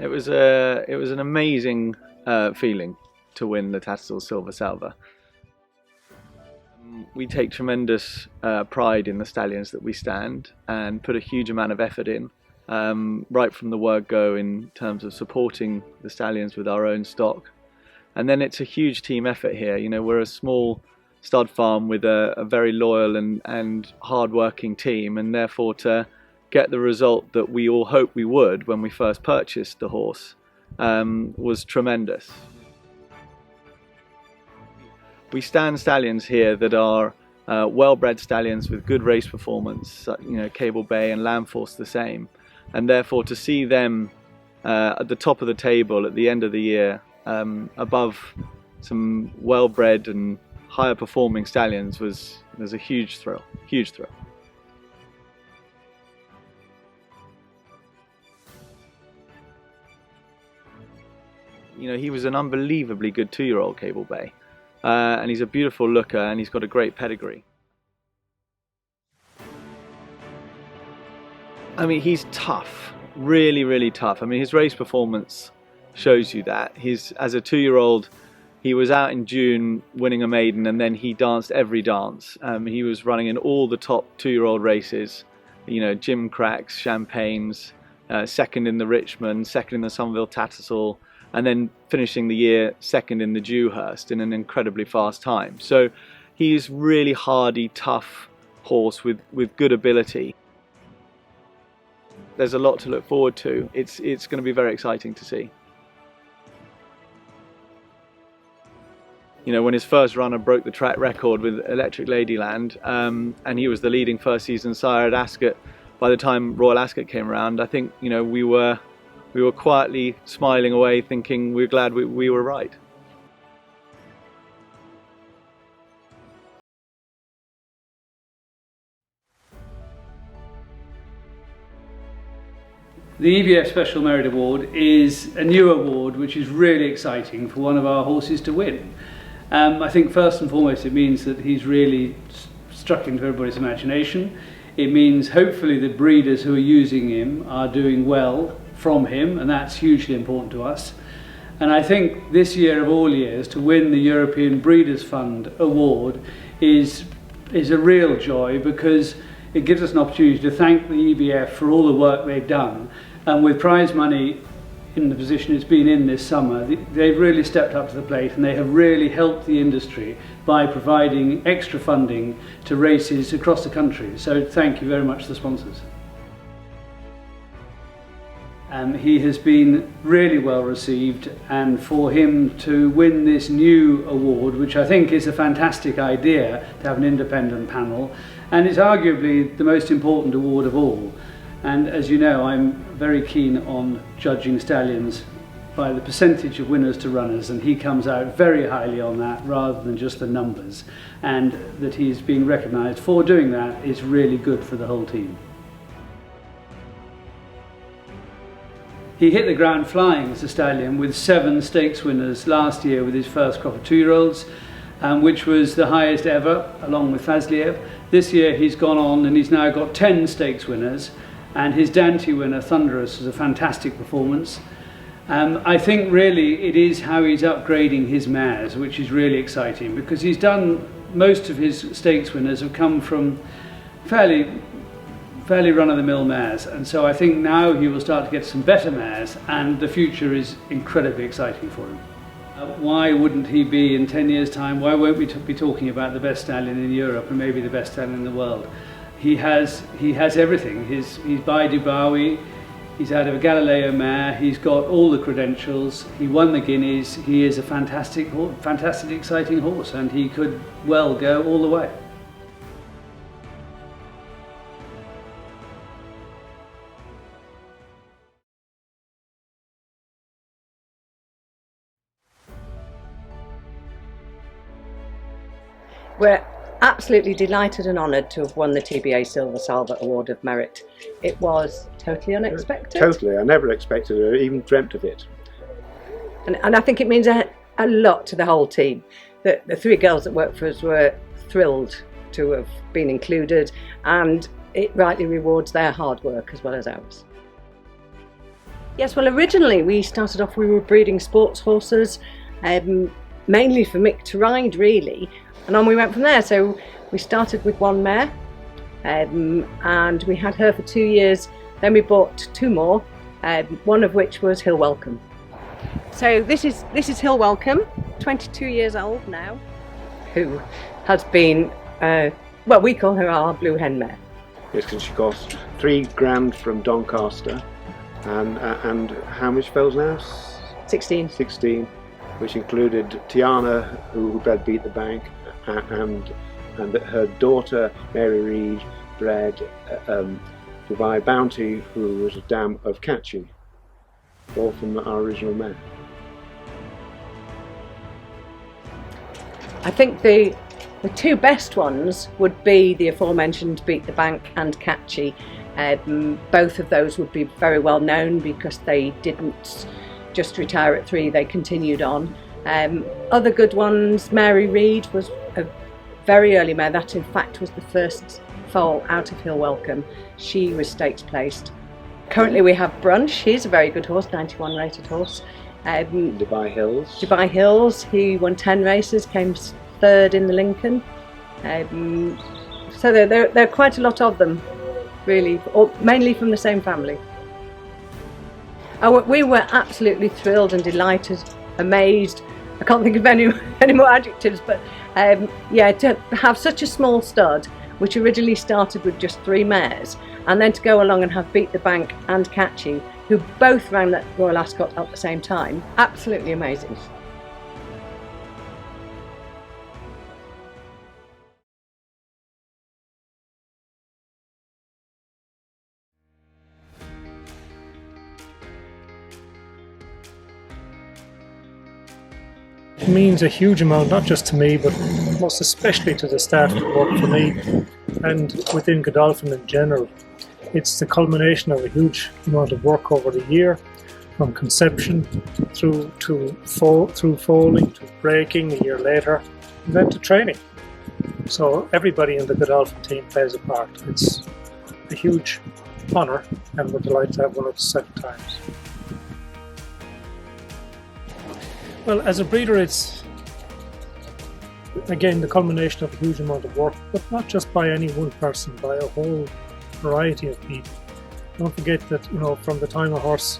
It was an amazing feeling to win the Tattersall Silver Salver. We take tremendous pride in the stallions that we stand and put a huge amount of effort in, right from the word go, in terms of supporting the stallions with our own stock. And then it's a huge team effort here. You know, we're a small stud farm with a very loyal and hard-working team, and therefore to get the result that we all hoped we would when we first purchased the horse was tremendous. We stand stallions here that are well-bred stallions with good race performance, you know, Cable Bay and Lambforce the same, and therefore to see them at the top of the table at the end of the year, above some well-bred and higher performing stallions was a huge thrill, huge thrill. You know, he was an unbelievably good 2-year-old, Cable Bay. And he's a beautiful looker, and he's got a great pedigree. I mean, he's tough, really, really tough. I mean, his race performance shows you that. As a 2-year-old, he was out in June winning a maiden, and then he danced every dance. He was running in all the top 2-year-old races, you know, Jim Cracks, Champagnes, second in the Richmond, second in the Somerville Tattersall, and then finishing the year second in the Dewhurst in an incredibly fast time. So he's really hardy, tough horse with good ability. There's a lot to look forward to. It's going to be very exciting to see. You know, when his first runner broke the track record with Electric Ladyland, and he was the leading first season sire at Ascot, by the time Royal Ascot came around, I think, you know, we were quietly smiling away, thinking we're glad we were right. The EBF Special Merit Award is a new award which is really exciting for one of our horses to win. I think first and foremost it means that he's really struck into everybody's imagination. It means hopefully the breeders who are using him are doing well from him, and that's hugely important to us. And I think this year of all years, to win the European Breeders' Fund Award is a real joy, because it gives us an opportunity to thank the EBF for all the work they've done. And with prize money in the position it's been in this summer, they've really stepped up to the plate, and they have really helped the industry by providing extra funding to races across the country. So thank you very much to the sponsors. He has been really well received, and for him to win this new award, which I think is a fantastic idea to have an independent panel, and it's arguably the most important award of all. And as you know, I'm very keen on judging stallions by the percentage of winners to runners, and he comes out very highly on that rather than just the numbers, and that he's being recognised for doing that is really good for the whole team. He hit the ground flying as a stallion with 7 stakes winners last year with his first crop of 2-year-olds, which was the highest ever, along with Fazliev. This year he's gone on and he's now got 10 stakes winners, and his Dante winner, Thunderous, was a fantastic performance. I think really it is how he's upgrading his mares, which is really exciting, because he's done, most of his stakes winners have come from fairly run-of-the-mill mares, and so I think now he will start to get some better mares, and the future is incredibly exciting for him. Why wouldn't he be in 10 years' time? Why won't we be talking about the best stallion in Europe and maybe the best stallion in the world? He has everything. He's by Dubawi, he's out of a Galileo mare, he's got all the credentials, he won the Guineas, he is a fantastic, exciting horse, and he could well go all the way. We're absolutely delighted and honoured to have won the TBA Silver Salver Award of Merit. It was totally unexpected. Totally, I never expected it or even dreamt of it. And I think it means a lot to the whole team. The 3 girls that work for us were thrilled to have been included, and it rightly rewards their hard work as well as ours. Yes, well, originally we started off, we were breeding sports horses, mainly for Mick to ride, really, and on we went from there. So we started with one mare, and we had her for 2 years. Then we bought 2 more, one of which was Hill Welcome. So this is Hill Welcome, 22 years old now, who has been, well, we call her our blue hen mare. Yes, because she cost £3,000 from Doncaster, and how much fills now? 16. 16, which included Tiana, who bred Beat the Bank, and her daughter Mary Reed bred Dubai Bounty, who was a dam of Catchy, all from our original mare. I think the 2 best ones would be the aforementioned Beat the Bank and Catchy. Both of those would be very well known because they didn't just retire at 3, they continued on. Other good ones, Mary Reed was a very early mare. That in fact was the first foal out of Hill Welcome. She was stakes placed. Currently we have Brunch, he's a very good horse, 91 rated horse. Dubai Hills. Dubai Hills, he won 10 races, came 3rd in the Lincoln. So there are quite a lot of them, really, mainly from the same family. We were absolutely thrilled and delighted, amazed. I can't think of any more adjectives, but yeah, to have such a small stud, which originally started with just 3 mares, and then to go along and have Beat the Bank and Catchy, who both ran that Royal Ascot at the same time, absolutely amazing. It means a huge amount, not just to me, but most especially to the staff that work for me and within Godolphin in general. It's the culmination of a huge amount of work over the year, from conception through foaling, to breaking a year later, and then to training. So everybody in the Godolphin team plays a part. It's a huge honour, and we're delighted to have one of the second times. Well, as a breeder, it's again the culmination of a huge amount of work, but not just by any one person, by a whole variety of people. Don't forget that, you know, from the time the horse's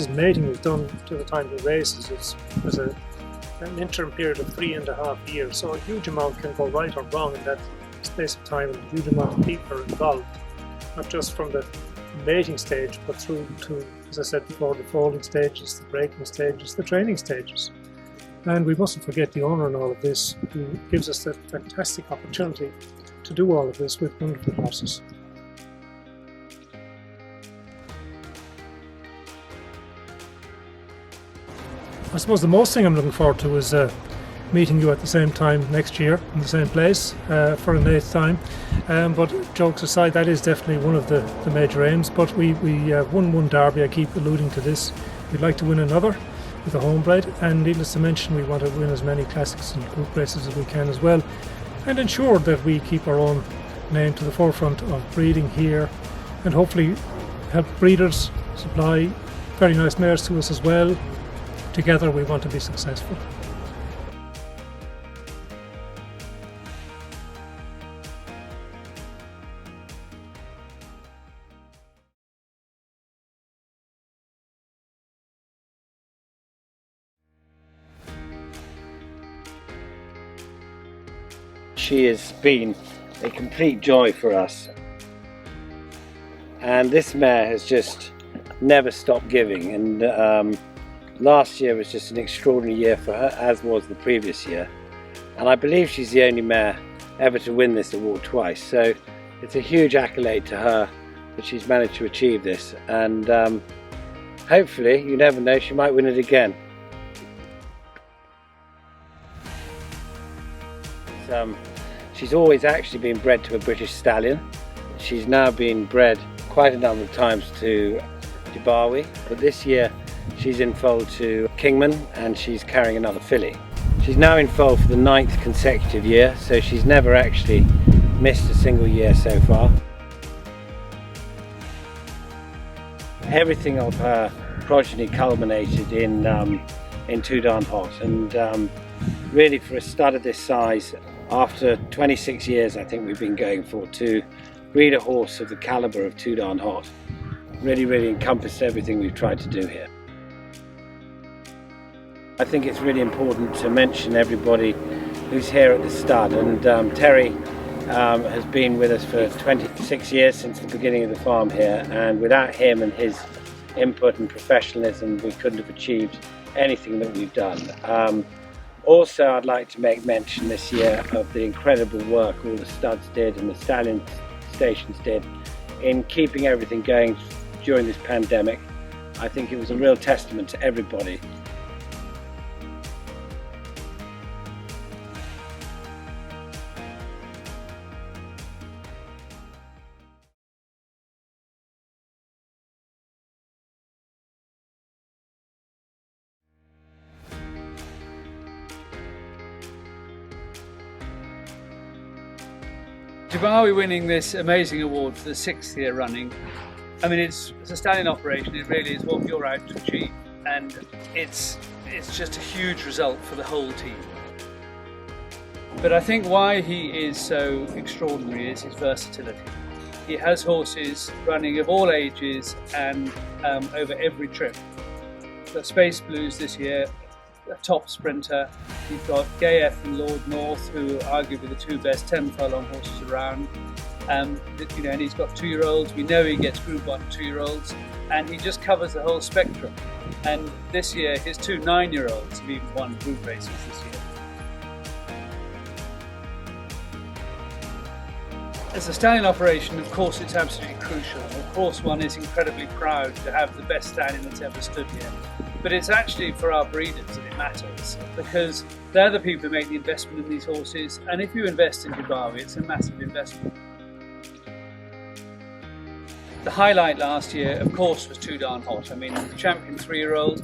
mating is done to the time he races, there's an interim period of 3.5 years. So a huge amount can go right or wrong in that space of time, and a huge amount of people are involved, not just from the mating stage, but through to, as I said before, the foaling stages, the breaking stages, the training stages. And we mustn't forget the owner in all of this, who gives us that fantastic opportunity to do all of this with wonderful horses. I suppose the most thing I'm looking forward to is meeting you at the same time next year in the same place for an 8th time. But jokes aside, that is definitely one of the major aims. But we won one derby, I keep alluding to this. We'd like to win another with a homebred, and needless to mention, we want to win as many classics and group races as we can as well, and ensure that we keep our own name to the forefront of breeding here, and hopefully help breeders supply very nice mares to us as well. Together we want to be successful. She has been a complete joy for us, and this mare has just never stopped giving, and last year was just an extraordinary year for her, as was the previous year, and I believe she's the only mare ever to win this award twice, so it's a huge accolade to her that she's managed to achieve this, and hopefully, you never know, she might win it again. She's always actually been bred to a British stallion. She's now been bred quite a number of times to Dubai, but this year she's in foal to Kingman, and she's carrying another filly. She's now in foal for the 9th consecutive year, so she's never actually missed a single year so far. everything of her progeny culminated in Too Darn Hot, and really for a stud of this size, after 26 years I think we've been going for, to breed a horse of the calibre of Too Darn Hot really encompassed everything we've tried to do here. I think it's really important to mention everybody who's here at the stud, and Terry has been with us for 26 years, since the beginning of the farm here, and without him and his input and professionalism we couldn't have achieved anything that we've done. Also, I'd like to make mention this year of the incredible work all the studs did and the stallion stations did in keeping everything going during this pandemic. I think it was a real testament to everybody. Dubai winning this amazing award for the 6th year running. I mean, it's a stallion operation. It really is what you're out to achieve, and it's just a huge result for the whole team. But I think why he is so extraordinary is his versatility. He has horses running of all ages and over every trip. The Space Blues this year, a top sprinter. You've got Gay F and Lord North, who are arguably the two best 10 furlong horses around. And he's got 2-year-olds. We know he gets Group 1 2-year-olds, and he just covers the whole spectrum. And this year, his 2 9-year-olds have even won group races this year. As a stallion operation, of course, it's absolutely crucial. Of course, one is incredibly proud to have the best stallion that's ever stood here. But it's actually for our breeders that it matters, because they're the people who make the investment in these horses, and if you invest in Dubai, it's a massive investment. The highlight last year, of course, was Too Darn Hot. I mean, the champion 3-year-old,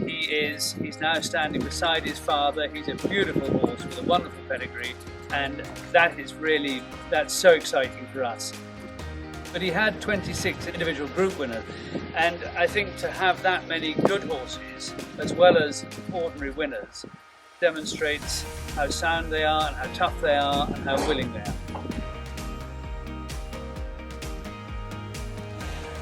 he's now standing beside his father. He's a beautiful horse with a wonderful pedigree, and that's so exciting for us. But he had 26 individual group winners, and I think to have that many good horses as well as ordinary winners demonstrates how sound they are and how tough they are and how willing they are.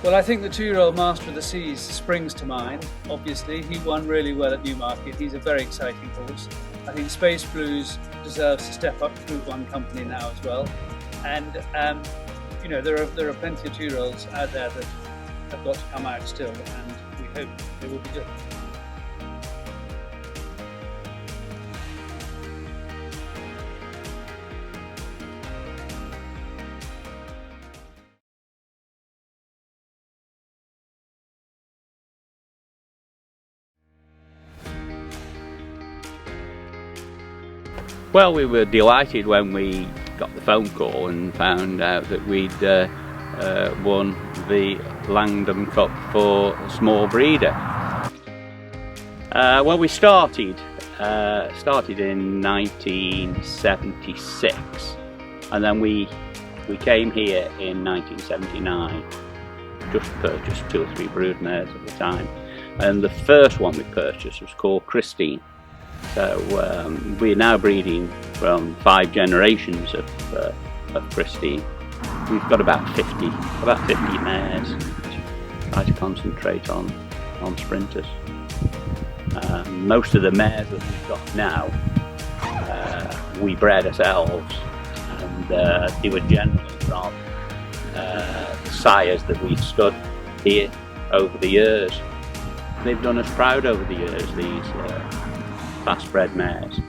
Well, I think the 2-year-old Master of the Seas springs to mind. Obviously, he won really well at Newmarket. He's a very exciting horse. I think Space Blues deserves to step up to Group 1 company now as well. And there are plenty of 2-year-olds out there that have got to come out still, and we hope they will be good. Well, we were delighted when we got the phone call and found out that we'd won the Langdon Cup for small breeder. Well, we started in 1976, and then we came here in 1979. Just purchased 2 or 3 broodmares at the time, and the first one we purchased was called Christine. So we're now breeding from 5 generations of Christine. We've got about 50 mares. Try to concentrate on sprinters. Most of the mares that we've got now, we bred ourselves, and they were generally from sires that we've stud here over the years. They've done us proud over the years, these fast bred mares.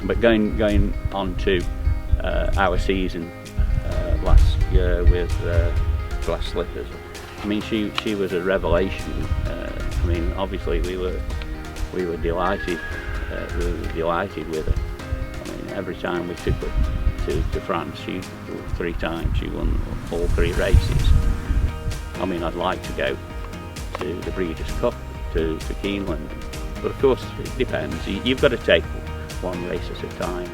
But going on to our season last year with Glass Slippers, I mean, she was a revelation. I mean, obviously we were delighted. We were delighted with her. I mean, every time we took her to France, 3 times she won all 3 races. I mean, I'd like to go to the Breeders' Cup to Keeneland, but of course it depends. You've got to take one race at a time.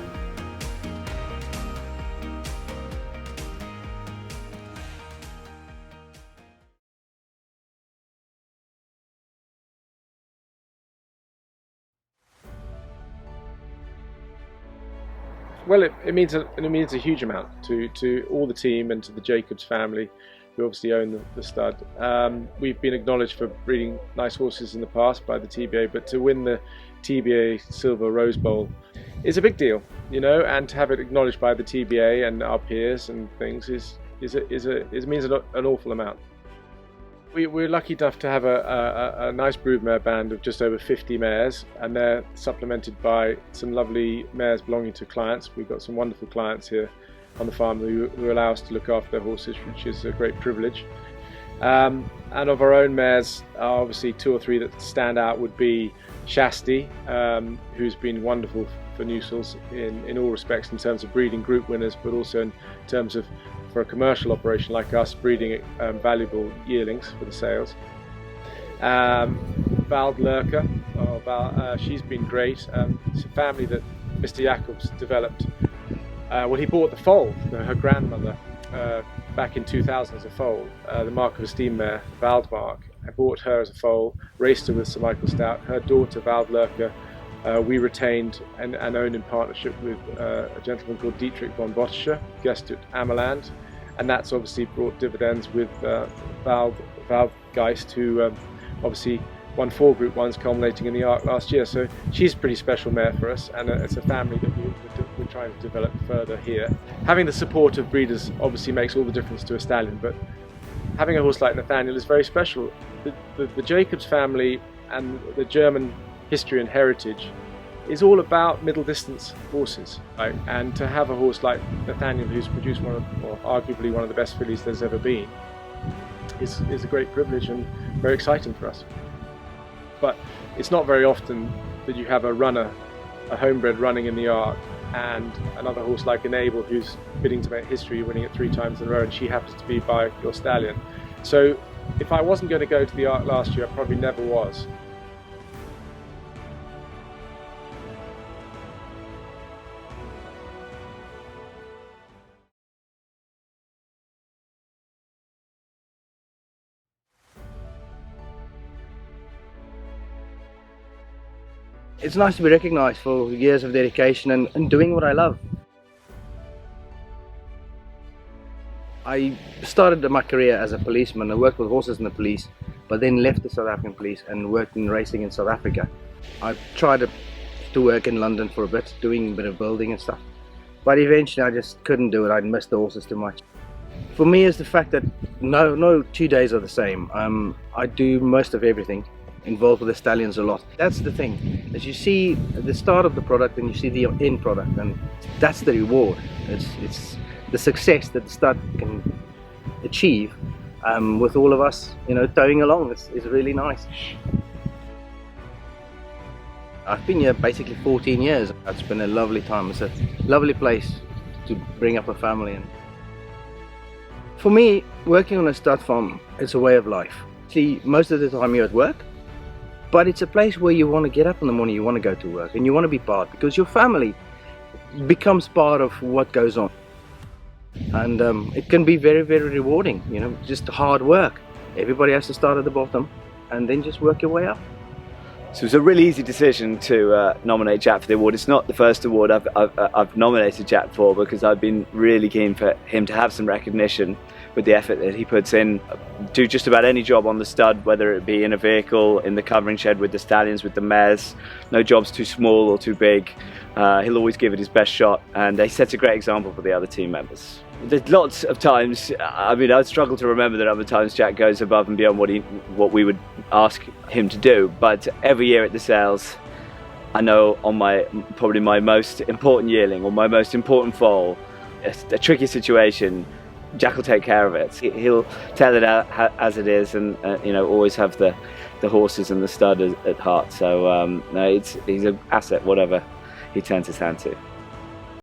Well, it means a huge amount to all the team and to the Jacobs family, who obviously own the stud. We've been acknowledged for breeding nice horses in the past by the TBA, but to win the TBA Silver Rose Bowl is a big deal, you know, and to have it acknowledged by the TBA and our peers and things means an awful amount. We're lucky enough to have a nice broodmare band of just over 50 mares, and they're supplemented by some lovely mares belonging to clients. We've got some wonderful clients here on the farm who allow us to look after their horses, which is a great privilege. And of our own mares, obviously 2 or 3 that stand out would be Shasti, who's been wonderful for Newsells in all respects, in terms of breeding group winners, but also in terms of, for a commercial operation like us, breeding valuable yearlings for the sales. Val Lurker, she's been great. It's a family that Mr. Jacobs developed. He bought the foal, her grandmother, back in 2000 as a foal, the Mark of Esteem mare, Valdmark. I bought her as a foal, raced her with Sir Michael Stout. Her daughter, Val Lurker, we retained and owned in partnership with a gentleman called Dietrich von Bottischer, guest at Amerland, and that's obviously brought dividends with Val Geist, who obviously won 4 Group 1s culminating in the Arc last year. So she's a pretty special mare for us, and it's a family that we're trying to develop further here. Having the support of breeders obviously makes all the difference to a stallion, but having a horse like Nathaniel is very special. The Jacobs family and the German history and heritage is all about middle distance horses, right? And to have a horse like Nathaniel, who's produced arguably one of the best fillies there's ever been, is a great privilege and very exciting for us. But it's not very often that you have a runner, a homebred running in the Arc, and another horse like Enable, who's bidding to make history, winning it 3 times in a row, and she happens to be by your stallion. So if I wasn't going to go to the Arc last year, I probably never was. It's nice to be recognised for years of dedication and doing what I love. I started my career as a policeman. I worked with horses in the police, but then left the South African police and worked in racing in South Africa. I tried to work in London for a bit, doing a bit of building and stuff, but eventually I just couldn't do it. I'd missed the horses too much. For me, is the fact that no 2 days are the same. I do most of everything, involved with the stallions a lot. That's the thing, as you see the start of the product and you see the end product, and that's the reward. It's the success that the stud can achieve with all of us, you know, towing along. It's really nice. I've been here basically 14 years. It's been a lovely time. It's a lovely place to bring up a family in. For me, working on a stud farm, it's a way of life. See, most of the time you're at work, but it's a place where you want to get up in the morning, you want to go to work, and you want to be part, because your family becomes part of what goes on. And it can be very, very rewarding, you know, just hard work. Everybody has to start at the bottom and then just work your way up. So it was a really easy decision to nominate Jack for the award. It's not the first award I've nominated Jack for, because I've been really keen for him to have some recognition with the effort that he puts in. Do just about any job on the stud, whether it be in a vehicle, in the covering shed with the stallions, with the mares. No job's too small or too big. He'll always give it his best shot, and he sets a great example for the other team members. There's lots of times, I mean, I'd struggle to remember the number of times Jack goes above and beyond what we would ask him to do, but every year at the sales, I know on probably my most important yearling or my most important foal, a tricky situation, Jack will take care of it. He'll tell it out as it is, and you know, always have the horses and the stud at heart. So no, he's an asset, whatever he turns his hand to.